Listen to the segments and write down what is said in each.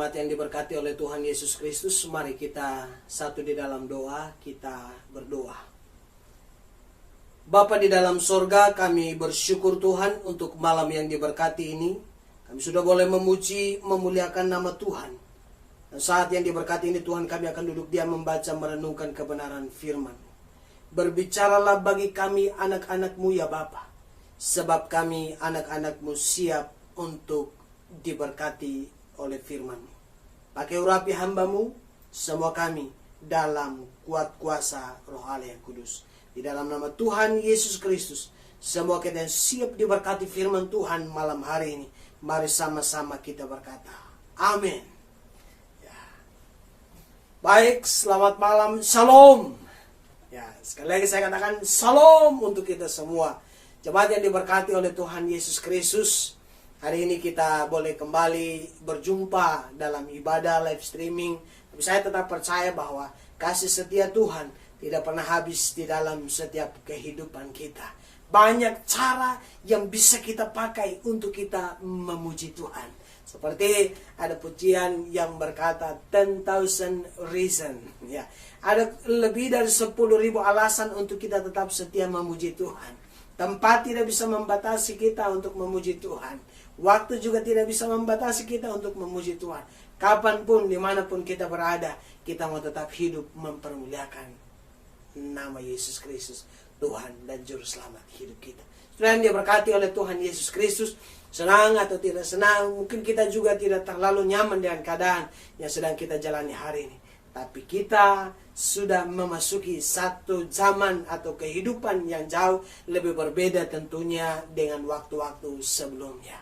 Jemaat yang diberkati oleh Tuhan Yesus Kristus, mari kita satu di dalam doa, kita berdoa. Bapa di dalam sorga, kami bersyukur Tuhan untuk malam yang diberkati ini. Kami sudah boleh memuji, memuliakan nama Tuhan. Dan saat yang diberkati ini Tuhan, kami akan duduk diam membaca, merenungkan kebenaran firman. Berbicaralah bagi kami anak-anak-Mu ya Bapa, sebab kami anak-anak-Mu siap untuk diberkati oleh firman-Mu. Pakai urapi hamba-Mu, semua kami dalam kuat kuasa Roh Allah yang kudus. Di dalam nama Tuhan Yesus Kristus, semua kita yang siap diberkati firman Tuhan malam hari ini. Mari sama-sama kita berkata, amin. Ya. Baik, selamat malam, shalom. Ya, sekali lagi saya katakan shalom untuk kita semua. Jemaat yang diberkati oleh Tuhan Yesus Kristus, hari ini kita boleh kembali berjumpa dalam ibadah live streaming. Tapi saya tetap percaya bahwa kasih setia Tuhan tidak pernah habis di dalam setiap kehidupan kita. Banyak cara yang bisa kita pakai untuk kita memuji Tuhan. Seperti ada pujian yang berkata 10,000 reason. Ya, ada lebih dari 10.000 alasan untuk kita tetap setia memuji Tuhan. Tempat tidak bisa membatasi kita untuk memuji Tuhan. Waktu juga tidak bisa membatasi kita untuk memuji Tuhan. Kapanpun, dimanapun kita berada, kita mau tetap hidup mempermuliakan nama Yesus Kristus, Tuhan dan Juru Selamat hidup kita. Saudara yang diberkati oleh Tuhan Yesus Kristus, senang atau tidak senang, mungkin kita juga tidak terlalu nyaman dengan keadaan yang sedang kita jalani hari ini. Tapi kita sudah memasuki satu zaman atau kehidupan yang jauh lebih berbeda tentunya dengan waktu-waktu sebelumnya.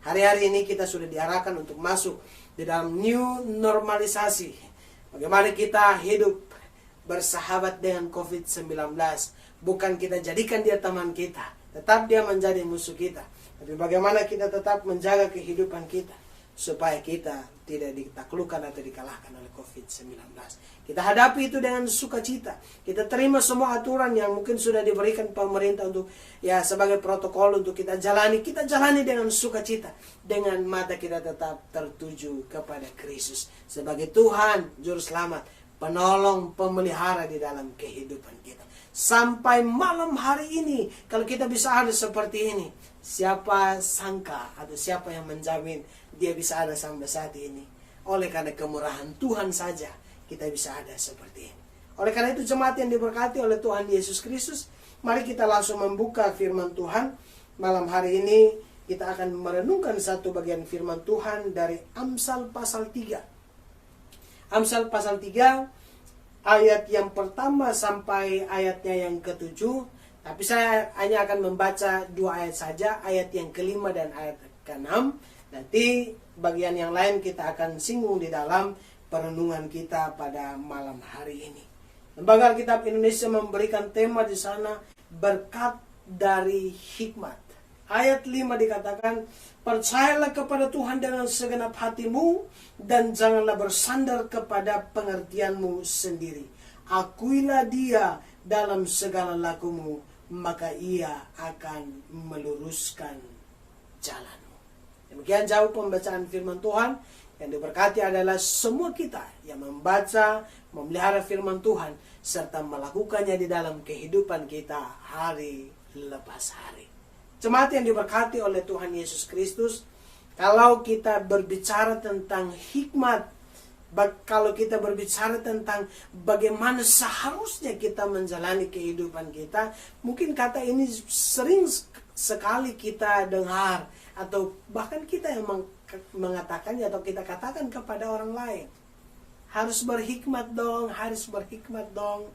Hari-hari ini kita sudah diarahkan untuk masuk di dalam new normalisasi. Bagaimana kita hidup bersahabat dengan COVID-19. Bukan kita jadikan dia teman kita, tetap dia menjadi musuh kita. Tapi bagaimana kita tetap menjaga kehidupan kita supaya kita tidak ditaklukkan atau dikalahkan oleh COVID-19. Kita hadapi itu dengan sukacita. Kita terima semua aturan yang mungkin sudah diberikan pemerintah untuk sebagai protokol untuk kita jalani. Kita jalani dengan sukacita. Dengan mata kita tetap tertuju kepada Kristus sebagai Tuhan, Juru Selamat, penolong, pemelihara di dalam kehidupan kita. Sampai malam hari ini, kalau kita bisa ada seperti ini, siapa sangka atau siapa yang menjamin dia bisa ada sampai saat ini? Oleh karena kemurahan Tuhan saja, kita bisa ada seperti ini. Oleh karena itu, jemaat yang diberkati oleh Tuhan Yesus Kristus, mari kita langsung membuka firman Tuhan. Malam hari ini, kita akan merenungkan satu bagian firman Tuhan dari Amsal pasal 3. Amsal pasal 3, ayat yang pertama sampai ayatnya yang ke-7. Tapi saya hanya akan membaca 2 ayat saja, ayat yang ke-5 dan ayat ke-6. Nanti bagian yang lain kita akan singgung di dalam perenungan kita pada malam hari ini. Lembaga Alkitab Indonesia memberikan tema di sana, berkat dari hikmat. Ayat 5 dikatakan, percayalah kepada Tuhan dengan segenap hatimu dan janganlah bersandar kepada pengertianmu sendiri. Akuilah dia dalam segala lakumu, maka ia akan meluruskan jalanmu. Demikian jauh pembacaan firman Tuhan. Yang diberkati adalah semua kita yang membaca, memelihara firman Tuhan, serta melakukannya di dalam kehidupan kita hari lepas hari. Jemaat yang diberkati oleh Tuhan Yesus Kristus, kalau kita berbicara tentang hikmat, kalau kita berbicara tentang bagaimana seharusnya kita menjalani kehidupan kita, mungkin kata ini sering sekali kita dengar, atau bahkan kita yang mengatakannya atau kita katakan kepada orang lain. Harus berhikmat dong, harus berhikmat dong.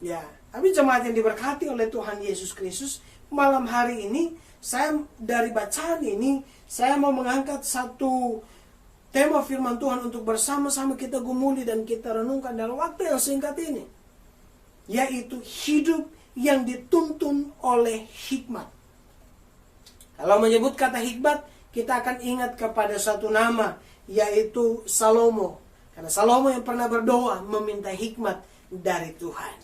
Ya, tapi jemaat yang diberkati oleh Tuhan Yesus Kristus, malam hari ini saya dari bacaan ini saya mau mengangkat satu tema firman Tuhan untuk bersama-sama kita gumuli dan kita renungkan dalam waktu yang singkat ini, yaitu hidup yang dituntun oleh hikmat. Kalau menyebut kata hikmat, kita akan ingat kepada satu nama, yaitu Salomo. Karena Salomo yang pernah berdoa meminta hikmat dari Tuhan.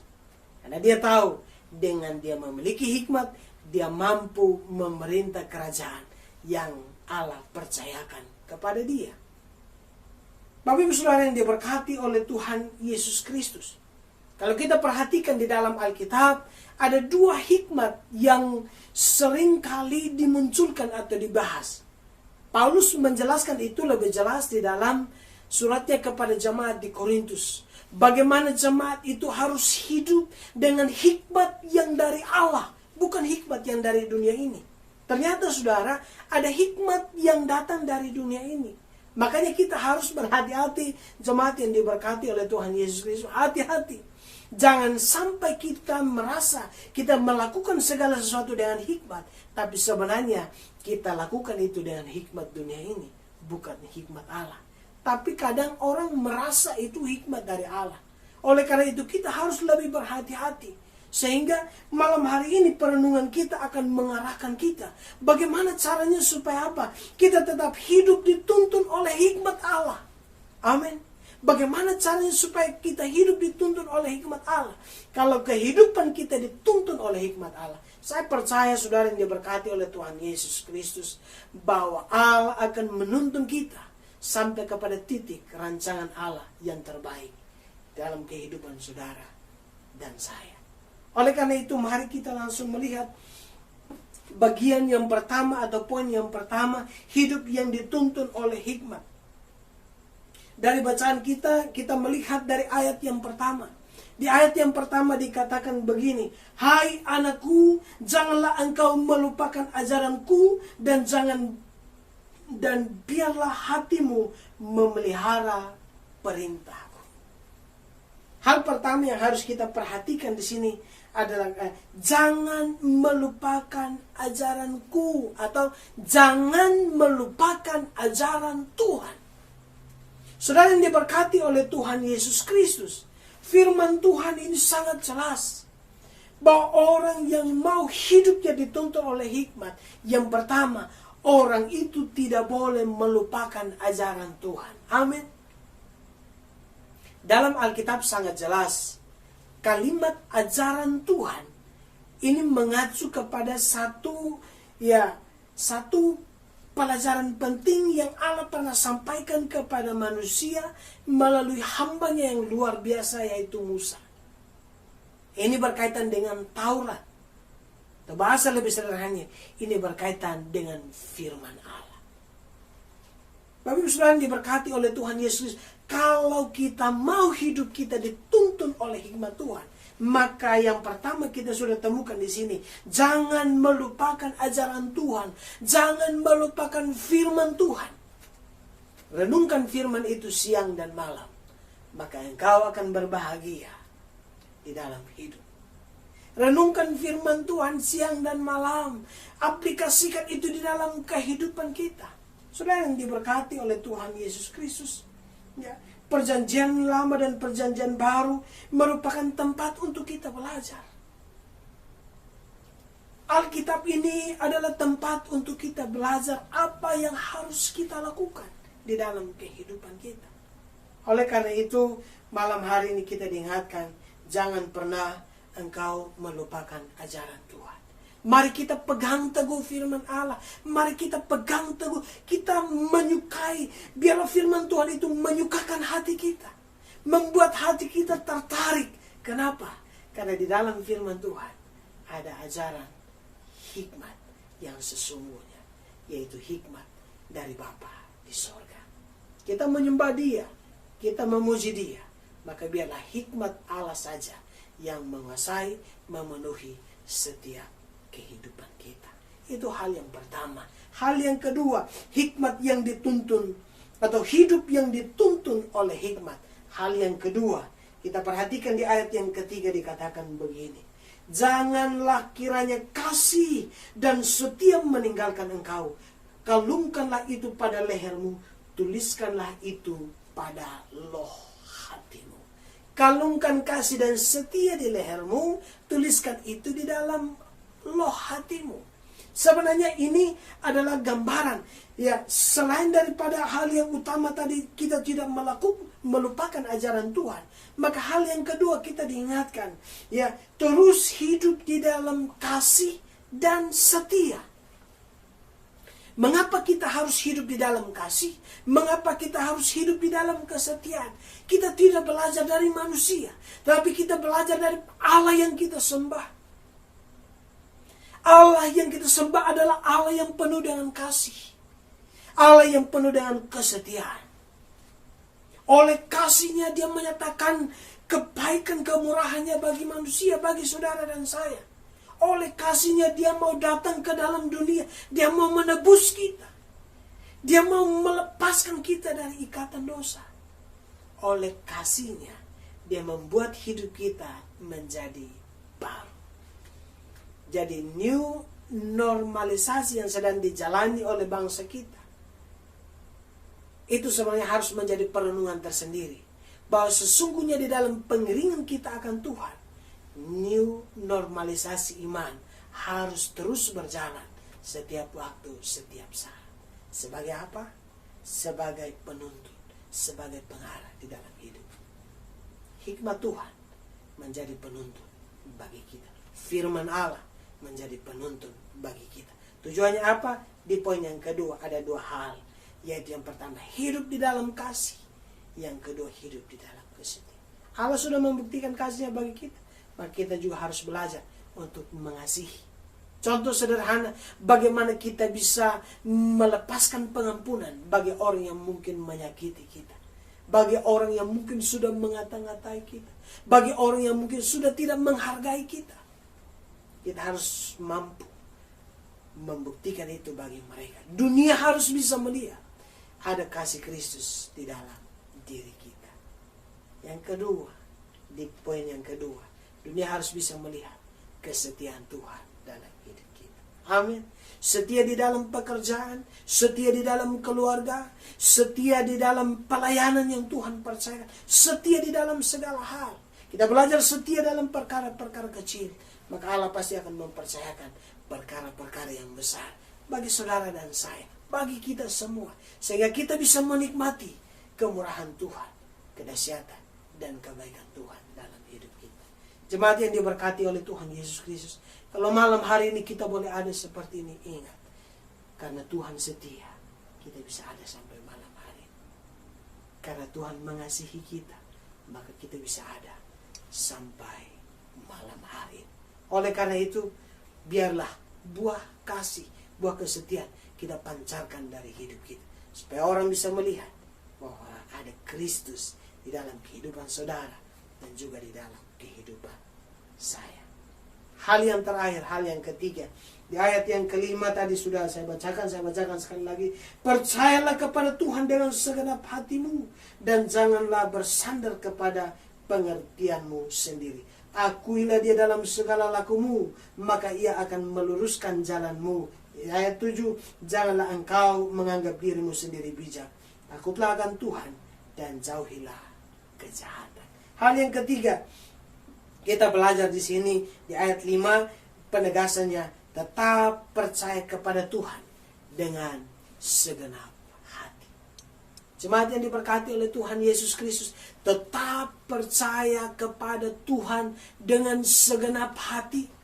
Karena dia tahu dengan dia memiliki hikmat, dia mampu memerintah kerajaan yang Allah percayakan kepada dia. Bapak Ibu Saudara yang diberkati oleh Tuhan Yesus Kristus. Kalau kita perhatikan di dalam Alkitab, ada dua hikmat yang sering kali dimunculkan atau dibahas. Paulus menjelaskan itu lebih jelas di dalam suratnya kepada jemaat di Korintus. Bagaimana jemaat itu harus hidup dengan hikmat yang dari Allah, bukan hikmat yang dari dunia ini. Ternyata saudara, ada hikmat yang datang dari dunia ini. Makanya kita harus berhati-hati, jemaat yang diberkati oleh Tuhan Yesus Kristus. Hati-hati. Jangan sampai kita merasa kita melakukan segala sesuatu dengan hikmat, tapi sebenarnya kita lakukan itu dengan hikmat dunia ini, bukan hikmat Allah. Tapi kadang orang merasa itu hikmat dari Allah. Oleh karena itu kita harus lebih berhati-hati. Sehingga malam hari ini perenungan kita akan mengarahkan kita. Bagaimana caranya supaya apa? Kita tetap hidup dituntun oleh hikmat Allah. Amin. Bagaimana caranya supaya kita hidup dituntun oleh hikmat Allah? Kalau kehidupan kita dituntun oleh hikmat Allah, saya percaya saudara yang diberkati oleh Tuhan Yesus Kristus, bahwa Allah akan menuntun kita sampai kepada titik rancangan Allah yang terbaik dalam kehidupan saudara dan saya. Oleh karena itu mari kita langsung melihat bagian yang pertama atau poin yang pertama, hidup yang dituntun oleh hikmat. Dari bacaan kita melihat dari ayat yang pertama. Di ayat yang pertama dikatakan begini, "Hai anakku, janganlah engkau melupakan ajaranku dan biarlah hatimu memelihara perintahku." Hal pertama yang harus kita perhatikan di sini adalah jangan melupakan ajaranku, atau jangan melupakan ajaran Tuhan. Saudara yang diberkati oleh Tuhan Yesus Kristus, firman Tuhan ini sangat jelas bahwa orang yang mau hidupnya dituntun oleh hikmat, yang pertama, orang itu tidak boleh melupakan ajaran Tuhan. Amin. Dalam Alkitab sangat jelas, kalimat ajaran Tuhan ini mengacu kepada satu pelajaran penting yang Allah pernah sampaikan kepada manusia melalui hambanya yang luar biasa, yaitu Musa. Ini berkaitan dengan Taurat. Bahasa lebih sederhananya, ini berkaitan dengan firman Allah. Bapak Ibu Saudara yang diberkati oleh Tuhan Yesus, kalau kita mau hidup kita dituntun oleh hikmat Tuhan, maka yang pertama kita sudah temukan di sini, jangan melupakan ajaran Tuhan, jangan melupakan firman Tuhan. Renungkan firman itu siang dan malam, maka engkau akan berbahagia di dalam hidup. Renungkan firman Tuhan siang dan malam, aplikasikan itu di dalam kehidupan kita. Saudara yang diberkati oleh Tuhan Yesus Kristus, ya, Perjanjian Lama dan Perjanjian Baru merupakan tempat untuk kita belajar. Alkitab ini adalah tempat untuk kita belajar apa yang harus kita lakukan di dalam kehidupan kita. Oleh karena itu, malam hari ini kita diingatkan, jangan pernah engkau melupakan ajaran Tuhan. Mari kita pegang teguh firman Allah. Mari kita pegang teguh. Kita menyukai. Biarlah firman Tuhan itu menyukakan hati kita. Membuat hati kita tertarik. Kenapa? Karena di dalam firman Tuhan ada ajaran hikmat yang sesungguhnya. Yaitu hikmat dari Bapa di sorga. Kita menyembah Dia. Kita memuji Dia. Maka biarlah hikmat Allah saja yang menguasai, memenuhi setiap kehidupan kita. Itu hal yang pertama. Hal yang kedua, hikmat yang dituntun atau hidup yang dituntun oleh hikmat. Hal yang kedua, kita perhatikan di ayat yang ketiga dikatakan begini, janganlah kiranya kasih dan setia meninggalkan engkau. Kalungkanlah itu pada lehermu, tuliskanlah itu pada loh hatimu. Kalungkan kasih dan setia di lehermu, tuliskan itu di dalam loh hatimu. Sebenarnya ini adalah gambaran, ya, selain daripada hal yang utama tadi kita tidak melupakan ajaran Tuhan, maka hal yang kedua kita diingatkan, ya, terus hidup di dalam kasih dan setia. Mengapa kita harus hidup di dalam kasih? Mengapa kita harus hidup di dalam kesetiaan? Kita tidak belajar dari manusia, tapi kita belajar dari Allah yang kita sembah. Allah yang kita sembah adalah Allah yang penuh dengan kasih. Allah yang penuh dengan kesetiaan. Oleh kasihnya dia menyatakan kebaikan kemurahannya bagi manusia, bagi saudara dan saya. Oleh kasihnya dia mau datang ke dalam dunia. Dia mau menebus kita. Dia mau melepaskan kita dari ikatan dosa. Oleh kasihnya dia membuat hidup kita menjadi baru. Jadi new normalisasi yang sedang dijalani oleh bangsa kita, itu sebenarnya harus menjadi perenungan tersendiri. Bahwa sesungguhnya di dalam pengeringan kita akan Tuhan, new normalisasi iman harus terus berjalan setiap waktu, setiap saat. Sebagai apa? Sebagai penuntun, sebagai pengarah di dalam hidup. Hikmat Tuhan menjadi penuntun bagi kita. Firman Allah menjadi penuntun bagi kita. Tujuannya apa? Di poin yang kedua ada dua hal. Yaitu yang pertama, hidup di dalam kasih. Yang kedua, hidup di dalam kesetiaan. Allah sudah membuktikan kasihnya bagi kita. Maka kita juga harus belajar untuk mengasihi. Contoh sederhana, bagaimana kita bisa melepaskan pengampunan bagi orang yang mungkin menyakiti kita. Bagi orang yang mungkin sudah mengata-ngatai kita. Bagi orang yang mungkin sudah tidak menghargai kita. Kita harus mampu membuktikan itu bagi mereka. Dunia harus bisa melihat ada kasih Kristus di dalam diri kita. Yang kedua, di poin yang kedua, dunia harus bisa melihat kesetiaan Tuhan dalam hidup kita. Amin. Setia di dalam pekerjaan, setia di dalam keluarga, setia di dalam pelayanan yang Tuhan percayakan, setia di dalam segala hal. Kita belajar setia dalam perkara-perkara kecil, maka Allah pasti akan mempercayakan perkara-perkara yang besar bagi saudara dan saya, bagi kita semua, sehingga kita bisa menikmati kemurahan Tuhan, kedahsyatan dan kebaikan Tuhan dalam hidup kita. Jemaat yang diberkati oleh Tuhan Yesus Kristus, kalau malam hari ini kita boleh ada seperti ini, ingat, karena Tuhan setia, kita bisa ada sampai malam hari. Karena Tuhan mengasihi kita, maka kita bisa ada sampai malam hari. Oleh karena itu, biarlah buah kasih, buah kesetiaan kita pancarkan dari hidup kita. Supaya orang bisa melihat bahwa ada Kristus di dalam kehidupan saudara dan juga di dalam kehidupan saya. Hal yang terakhir, hal yang ketiga. Di ayat yang kelima tadi sudah saya bacakan sekali lagi. Percayalah kepada Tuhan dengan segenap hatimu dan janganlah bersandar kepada pengertianmu sendiri. Akuilah dia dalam segala lakumu, maka ia akan meluruskan jalanmu. Ayat 7, janganlah engkau menganggap dirimu sendiri bijak. Takutlah akan Tuhan dan jauhilah kejahatan. Hal yang ketiga, kita belajar di sini di ayat 5, penegasannya, tetap percaya kepada Tuhan dengan segenap hati. Jemaat yang diberkati oleh Tuhan Yesus Kristus, tetap percaya kepada Tuhan dengan segenap hati.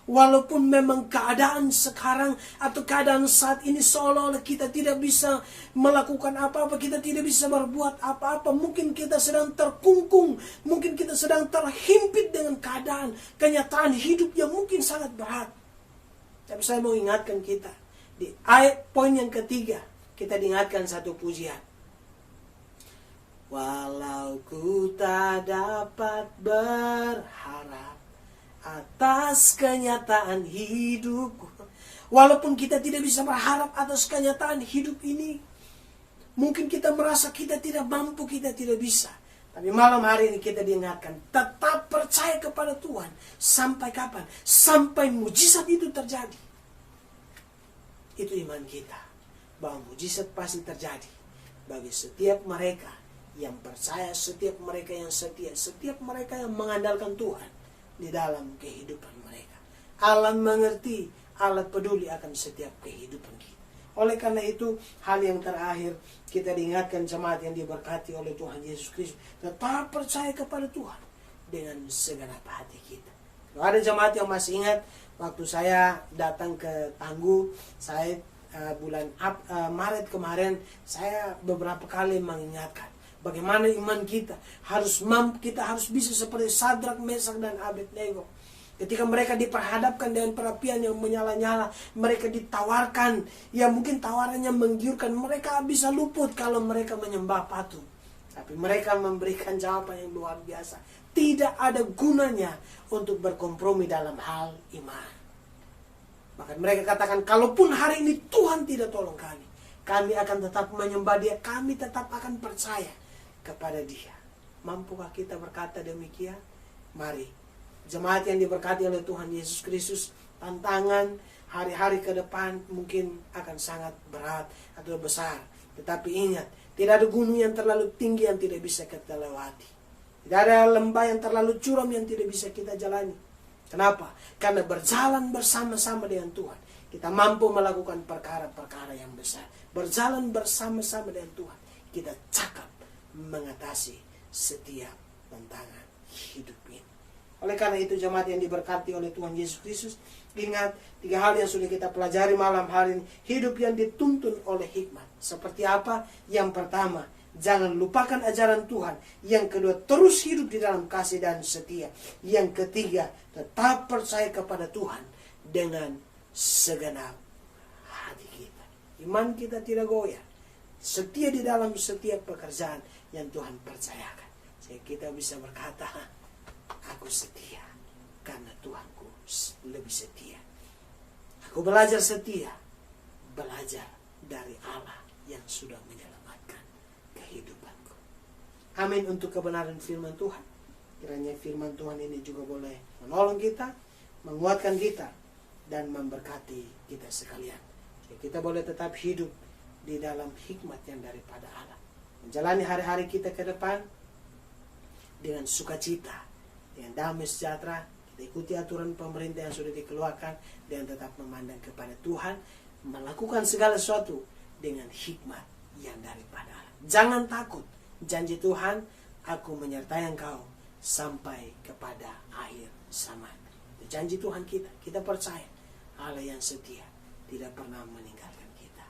Walaupun memang keadaan sekarang atau keadaan saat ini seolah-olah kita tidak bisa melakukan apa-apa, kita tidak bisa berbuat apa-apa. Mungkin kita sedang terkungkung, mungkin kita sedang terhimpit dengan keadaan, kenyataan hidup yang mungkin sangat berat. Tapi saya mau ingatkan kita, di ayat poin yang ketiga, kita diingatkan satu pujian. Walau ku tak dapat berharap atas kenyataan hidupku. Walaupun kita tidak bisa berharap atas kenyataan hidup ini, mungkin kita merasa kita tidak mampu, kita tidak bisa. Tapi malam hari ini kita diingatkan, tetap percaya kepada Tuhan. Sampai kapan? Sampai mujizat itu terjadi. Itu iman kita, bahwa mujizat pasti terjadi bagi setiap mereka yang percaya, setiap mereka yang setia, setiap mereka yang mengandalkan Tuhan di dalam kehidupan mereka. Allah mengerti, Allah peduli akan setiap kehidupan kita. Oleh karena itu, hal yang terakhir, kita diingatkan jemaat yang diberkati oleh Tuhan Yesus Kristus, tetap percaya kepada Tuhan dengan segenap hati kita. Kalau ada jemaat yang masih ingat, waktu saya datang ke Tangguh, saya Maret kemarin saya beberapa kali mengingatkan bagaimana iman kita harus bisa seperti Sadrak, Mesak dan Abednego. Ketika mereka diperhadapkan dengan perapian yang menyala-nyala, mereka ditawarkan, ya mungkin tawarannya menggiurkan, mereka bisa luput kalau mereka menyembah patung. Tapi mereka memberikan jawaban yang luar biasa. Tidak ada gunanya untuk berkompromi dalam hal iman. Bahkan mereka katakan, kalaupun hari ini Tuhan tidak tolong kami akan tetap menyembah Dia, kami tetap akan percaya kepada Dia. Mampukah kita berkata demikian? Mari, jemaat yang diberkati oleh Tuhan Yesus Kristus, tantangan hari-hari ke depan mungkin akan sangat berat atau besar. Tetapi ingat, tidak ada gunung yang terlalu tinggi yang tidak bisa kita lewati. Tidak ada lembah yang terlalu curam yang tidak bisa kita jalani. Kenapa? Karena berjalan bersama-sama dengan Tuhan, kita mampu melakukan perkara-perkara yang besar. Berjalan bersama-sama dengan Tuhan, kita cakap mengatasi setiap tantangan hidup ini. Oleh karena itu, jemaat yang diberkati oleh Tuhan Yesus Kristus, ingat 3 hal yang sudah kita pelajari malam hari ini. Hidup yang dituntun oleh hikmat. Seperti apa? Yang pertama, jangan lupakan ajaran Tuhan. Yang kedua, terus hidup di dalam kasih dan setia. Yang ketiga, tetap percaya kepada Tuhan dengan segenap hati kita. Iman kita tidak goyah. Setia di dalam setiap pekerjaan yang Tuhan percayakan. Sehingga kita bisa berkata, aku setia karena Tuhanku lebih setia. Aku belajar setia, belajar dari Allah yang sudah menyelamatkan kehidupanku. Amin untuk kebenaran firman Tuhan. Kiranya firman Tuhan ini juga boleh menolong kita, menguatkan kita, dan memberkati kita sekalian. Jadi kita boleh tetap hidup di dalam hikmat yang daripada Allah. Menjalani hari-hari kita ke depan dengan sukacita, dengan damai sejahtera. Kita ikuti aturan pemerintah yang sudah dikeluarkan dan tetap memandang kepada Tuhan, melakukan segala sesuatu dengan hikmat yang daripada Allah. Jangan takut. Janji Tuhan, aku menyertai engkau sampai kepada akhir zaman. Janji Tuhan kita percaya Allah yang setia tidak pernah meninggalkan kita.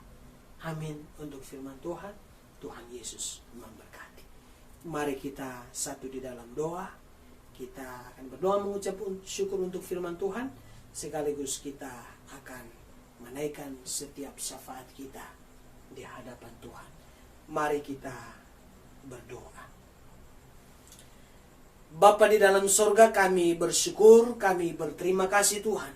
Amin untuk firman Tuhan. Tuhan Yesus memberkati. Mari kita satu di dalam doa. Kita akan berdoa mengucap syukur untuk firman Tuhan, sekaligus kita akan menaikkan setiap syafaat kita di hadapan Tuhan. Mari kita berdoa. Bapa di dalam sorga, kami bersyukur, kami berterima kasih Tuhan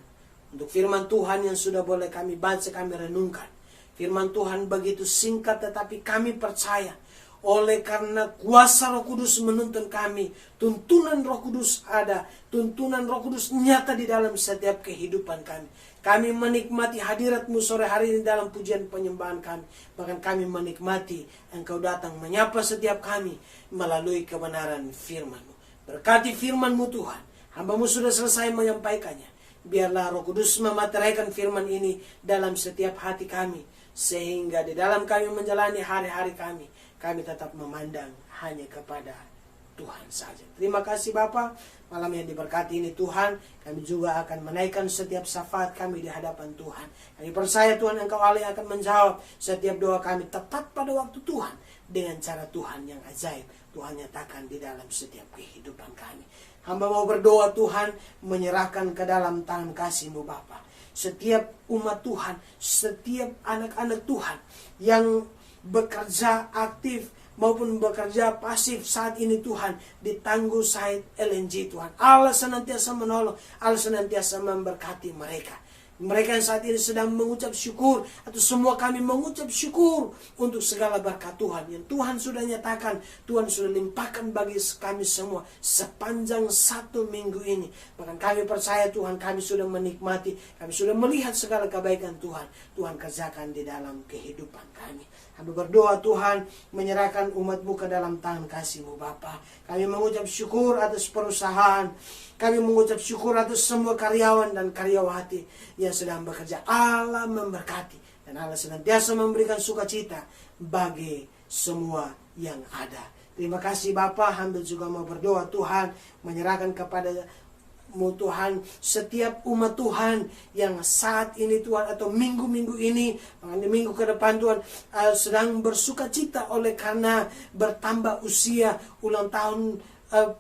untuk firman Tuhan yang sudah boleh kami baca, kami renungkan. Firman Tuhan begitu singkat tetapi kami percaya. Oleh karena kuasa Roh Kudus menuntun kami, tuntunan Roh Kudus ada, tuntunan Roh Kudus nyata di dalam setiap kehidupan kami. Kami menikmati hadirat-Mu sore hari ini dalam pujian penyembahan kami. Bahkan kami menikmati Engkau datang menyapa setiap kami melalui kebenaran firman-Mu. Berkati firman-Mu Tuhan, hamba-Mu sudah selesai menyampaikannya. Biarlah Roh Kudus memateraikan firman ini dalam setiap hati kami, sehingga di dalam kami menjalani hari-hari kami tetap memandang hanya kepada Tuhan saja. Terima kasih Bapa, malam yang diberkati ini Tuhan, kami juga akan menaikkan setiap syafaat kami di hadapan Tuhan. Kami percaya Tuhan Engkau Allah yang akan menjawab setiap doa kami tepat pada waktu Tuhan, dengan cara Tuhan yang ajaib Tuhan nyatakan di dalam setiap kehidupan kami. Hamba mau berdoa Tuhan, menyerahkan ke dalam tangan kasih-Mu Bapa setiap umat Tuhan, setiap anak-anak Tuhan yang bekerja aktif maupun bekerja pasif saat ini Tuhan, di Tangguh Said LNG Tuhan. Allah senantiasa menolong, Allah senantiasa memberkati mereka. Mereka yang saat ini sedang mengucap syukur, atau semua kami mengucap syukur untuk segala berkat Tuhan yang Tuhan sudah nyatakan, Tuhan sudah limpahkan bagi kami semua sepanjang 1 minggu ini. Bahkan kami percaya Tuhan, kami sudah menikmati, kami sudah melihat segala kebaikan Tuhan kerjakan di dalam kehidupan kami. Kami berdoa Tuhan, menyerahkan umat-Mu ke dalam tangan kasih-Mu Bapa. Kami mengucap syukur atas perusahaan, kami mengucap syukur atas semua karyawan dan karyawati yang sedang bekerja. Allah memberkati, dan Allah senantiasa memberikan sukacita bagi semua yang ada. Terima kasih Bapa, hamba juga mau berdoa Tuhan, menyerahkan kepada Mu Tuhan, setiap umat Tuhan yang saat ini Tuhan, atau minggu-minggu ini, minggu ke depan Tuhan, sedang bersuka cita oleh karena bertambah usia, ulang tahun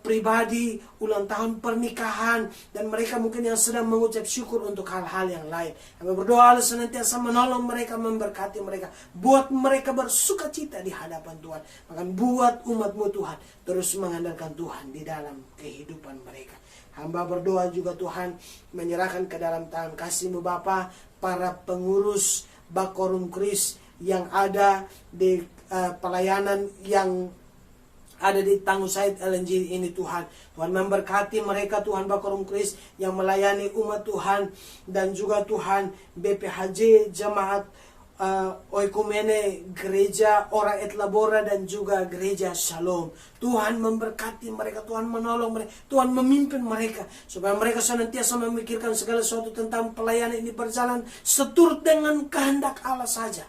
pribadi, ulang tahun pernikahan, dan mereka mungkin yang sedang mengucap syukur untuk hal-hal yang lain. Kami berdoa Allah senantiasa menolong mereka, memberkati mereka, buat mereka bersuka cita di hadapan Tuhan. Bahkan buat umat-Mu Tuhan terus mengandalkan Tuhan di dalam kehidupan mereka. Hamba berdoa juga Tuhan, menyerahkan ke dalam tangan kasih-Mu Bapa para pengurus Bakorum Kris yang ada di pelayanan yang ada di Tangguh Said LNG ini Tuhan. Tuhan memberkati mereka Tuhan, Bakorum Kris yang melayani umat Tuhan, dan juga Tuhan BPHJ Jemaat Oikumene, Gereja Ora et Labora, dan juga Gereja Shalom. Tuhan memberkati mereka, Tuhan menolong mereka, Tuhan memimpin mereka, supaya mereka senantiasa memikirkan segala sesuatu tentang pelayanan ini berjalan seturut dengan kehendak Allah saja.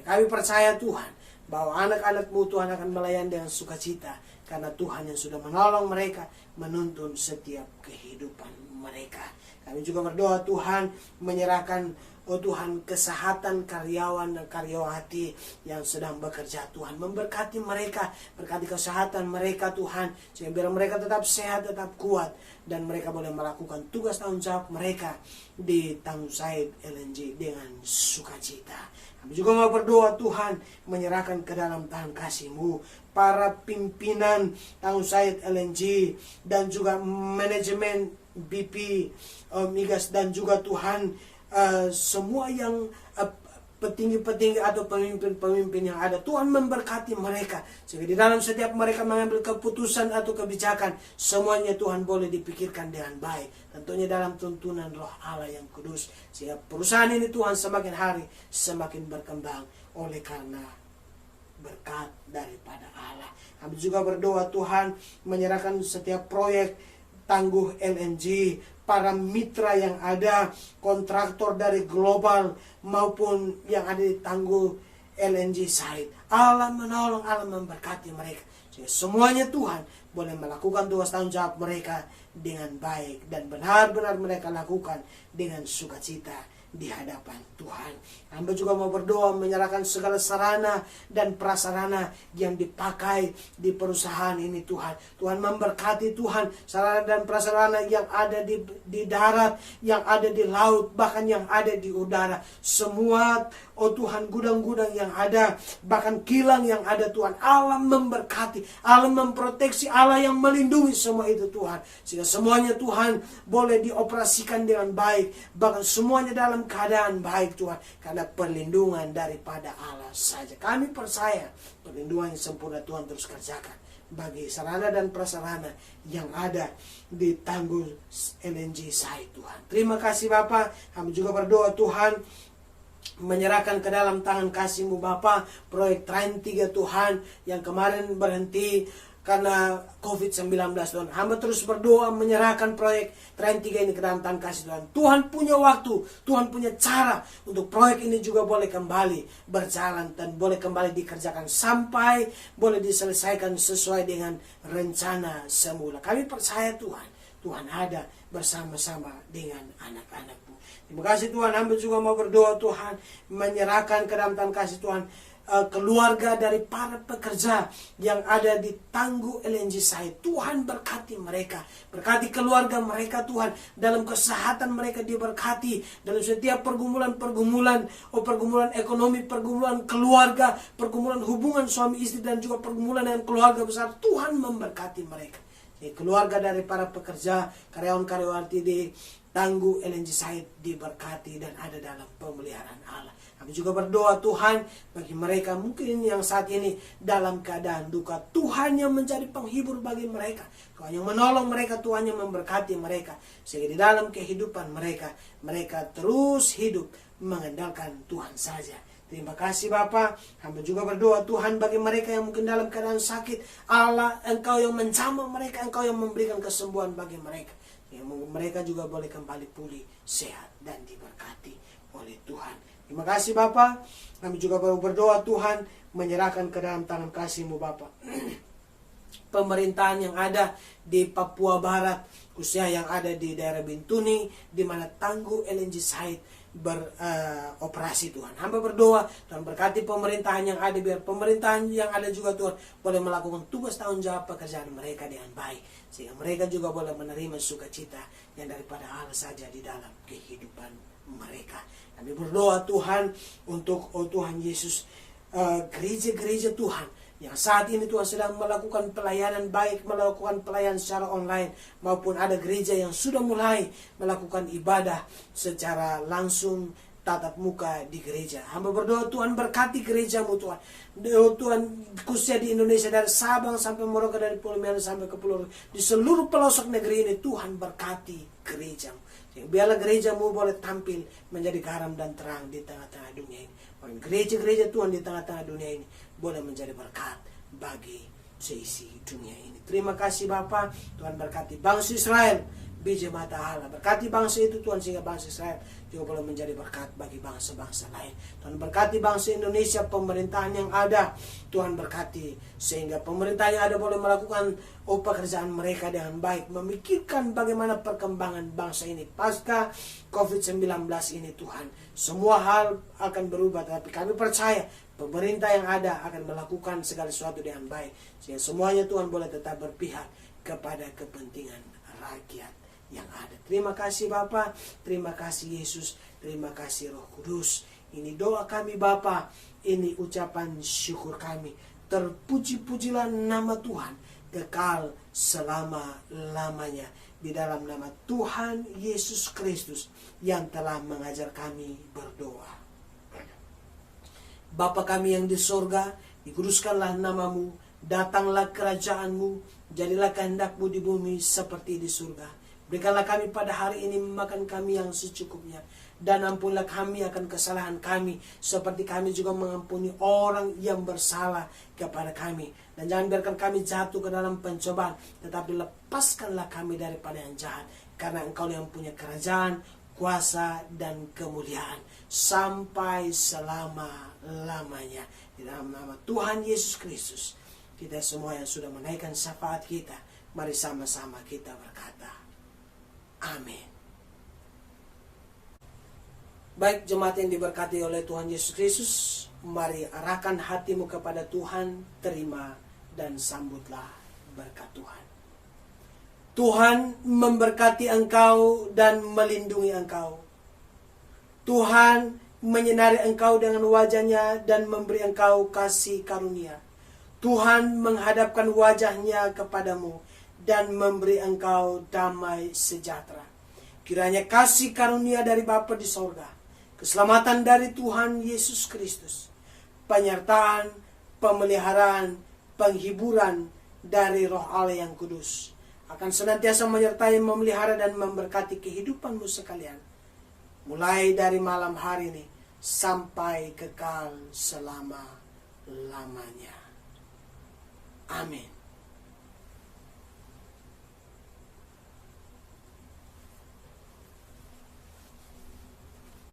Kami percaya Tuhan, bahwa anak-anak-Mu Tuhan akan melayani dengan sukacita, karena Tuhan yang sudah menolong mereka, menuntun setiap kehidupan mereka. Kami juga berdoa Tuhan, menyerahkan Tuhan kesehatan karyawan dan karyawati yang sedang bekerja. Tuhan memberkati mereka, berkati kesehatan mereka Tuhan, sehingga biar mereka tetap sehat, tetap kuat, dan mereka boleh melakukan tugas tanggung jawab mereka di Tangguh Said LNG dengan sukacita. Kami juga mau berdoa Tuhan, menyerahkan ke dalam tangan kasih-Mu para pimpinan Tangguh Said LNG, dan juga manajemen BP Migas, dan juga Tuhan semua yang petinggi-petinggi atau pemimpin-pemimpin yang ada. Tuhan memberkati mereka, sehingga di dalam setiap mereka mengambil keputusan atau kebijakan, semuanya Tuhan boleh dipikirkan dengan baik, tentunya dalam tuntunan Roh Allah yang kudus, sehingga perusahaan ini Tuhan semakin hari semakin berkembang oleh karena berkat daripada Allah. Kami juga berdoa Tuhan, menyerahkan setiap proyek Tangguh LNG, para mitra yang ada, kontraktor dari global maupun yang ada di Tangguh LNG site. Allah menolong, Allah memberkati mereka, sehingga semuanya Tuhan boleh melakukan tugas tanggung jawab mereka dengan baik, dan benar-benar mereka lakukan dengan sukacita di hadapan Tuhan. Hamba juga mau berdoa, menyerahkan segala sarana dan prasarana yang dipakai di perusahaan ini Tuhan. Tuhan memberkati Tuhan, sarana dan prasarana yang ada di darat, yang ada di laut, bahkan yang ada di udara. Semua Tuhan, gudang-gudang yang ada, bahkan kilang yang ada Tuhan. Allah memberkati, Allah memproteksi, Allah yang melindungi semua itu Tuhan, sehingga semuanya Tuhan boleh dioperasikan dengan baik, bahkan semuanya dalam keadaan baik Tuhan, karena perlindungan daripada Allah saja. Kami percaya perlindungan yang sempurna Tuhan terus kerjakan bagi sarana dan prasarana yang ada di Tangguh LNG site Tuhan. Terima kasih Bapa. Kami juga berdoa Tuhan, menyerahkan ke dalam tangan kasih-Mu Bapa proyek Train 3 Tuhan yang kemarin berhenti karena COVID-19 Tuhan. Hamba terus berdoa, menyerahkan proyek Train 3 ini ke dalam tangan kasih Tuhan. Tuhan punya waktu, Tuhan punya cara untuk proyek ini juga boleh kembali berjalan dan boleh kembali dikerjakan sampai boleh diselesaikan sesuai dengan rencana semula. Kami percaya Tuhan, Tuhan ada bersama-sama dengan anak-anak-Mu. Terima kasih Tuhan. Hamba juga mau berdoa Tuhan, menyerahkan ke dalam tangan kasih Tuhan keluarga dari para pekerja yang ada di Tangguh LNG site. Tuhan berkati mereka, berkati keluarga mereka Tuhan, dalam kesehatan mereka diberkati, dalam setiap pergumulan ekonomi, pergumulan keluarga, pergumulan hubungan suami istri, dan juga pergumulan dengan keluarga besar. Tuhan memberkati mereka. Keluarga dari para pekerja, karyawan-karyawati di Tangguh LNG site diberkati dan ada dalam pemeliharaan Allah. Kami juga berdoa Tuhan, bagi mereka mungkin yang saat ini dalam keadaan duka, Tuhan yang menjadi penghibur bagi mereka, Tuhan yang menolong mereka, Tuhan yang memberkati mereka, sehingga di dalam kehidupan mereka, mereka terus hidup mengandalkan Tuhan saja. Terima kasih Bapa. Hamba juga berdoa Tuhan, bagi mereka yang mungkin dalam keadaan sakit, Allah, Engkau yang menjamah mereka, Engkau yang memberikan kesembuhan bagi mereka, yang mereka juga boleh kembali pulih, sehat, dan diberkati oleh Tuhan. Terima kasih Bapa. Kami juga berdoa Tuhan, menyerahkan ke dalam tangan kasih-Mu Bapa pemerintahan yang ada di Papua Barat, khususnya yang ada di daerah Bintuni, di mana tangguh LNG site beroperasi Tuhan. Hamba berdoa, Tuhan berkati pemerintahan yang ada, biar pemerintahan yang ada juga Tuhan boleh melakukan tugas tanggung jawab pekerjaan mereka dengan baik, sehingga mereka juga boleh menerima sukacita yang daripada Allah saja di dalam kehidupan mereka. Kami berdoa Tuhan untuk Tuhan Yesus, gereja-gereja Tuhan yang saat ini Tuhan sedang melakukan pelayanan, baik melakukan pelayanan secara online maupun ada gereja yang sudah mulai melakukan ibadah secara langsung tatap muka di gereja. Hamba berdoa Tuhan berkati gerejamu Tuhan. Tuhan khususnya di Indonesia, dari Sabang sampai Merauke, dari Pulau Medan sampai ke Pulau, di seluruh pelosok negeri ini Tuhan berkati gerejamu. Biarlah gerejamu boleh tampil menjadi garam dan terang di tengah-tengah dunia ini. Gereja-gereja Tuhan di tengah-tengah dunia ini boleh menjadi berkat bagi seisi dunia ini. Terima kasih Bapa. Tuhan berkati bangsa Israel, biji mata Allah. Berkati bangsa itu Tuhan, sehingga bangsa Israel juga boleh menjadi berkat bagi bangsa-bangsa lain. Tuhan berkati bangsa Indonesia, pemerintahan yang ada. Tuhan berkati sehingga pemerintah yang ada boleh melakukan pekerjaan mereka dengan baik, memikirkan bagaimana perkembangan bangsa ini pasca COVID-19 ini Tuhan. Semua hal akan berubah, tapi kami percaya pemerintah yang ada akan melakukan segala sesuatu dengan baik, sehingga semuanya Tuhan boleh tetap berpihak kepada kepentingan rakyat yang ada. Terima kasih Bapa, terima kasih Yesus, terima kasih Roh Kudus. Ini doa kami Bapa, ini ucapan syukur kami. Terpuji-pujilah nama Tuhan kekal selama-lamanya, di dalam nama Tuhan Yesus Kristus yang telah mengajar kami berdoa. Bapa kami yang di sorga, dikuduskanlah namamu, datanglah kerajaanmu, jadilah kehendakmu di bumi seperti di surga. Berikanlah kami pada hari ini makan kami yang secukupnya, dan ampunilah kami akan kesalahan kami, seperti kami juga mengampuni orang yang bersalah kepada kami. Dan jangan biarkan kami jatuh ke dalam pencobaan, tetapi lepaskanlah kami daripada yang jahat, karena Engkau yang punya kerajaan, kuasa, dan kemuliaan sampai selama-lamanya. Di dalam nama Tuhan Yesus Kristus, kita semua yang sudah menaikkan syafaat kita, mari sama-sama kita berkata, amin. Baik jemaat yang diberkati oleh Tuhan Yesus Kristus, mari arahkan hatimu kepada Tuhan, terima dan sambutlah berkat Tuhan. Tuhan memberkati engkau dan melindungi engkau. Tuhan menyinari engkau dengan wajahnya dan memberi engkau kasih karunia. Tuhan menghadapkan wajahnya kepadamu dan memberi engkau damai sejahtera. Kiranya kasih karunia dari Bapa di sorga, keselamatan dari Tuhan Yesus Kristus, penyertaan, pemeliharaan, penghiburan dari Roh Allah yang kudus akan senantiasa menyertai, memelihara, dan memberkati kehidupanmu sekalian, mulai dari malam hari ini sampai kekal selama-lamanya. Amin.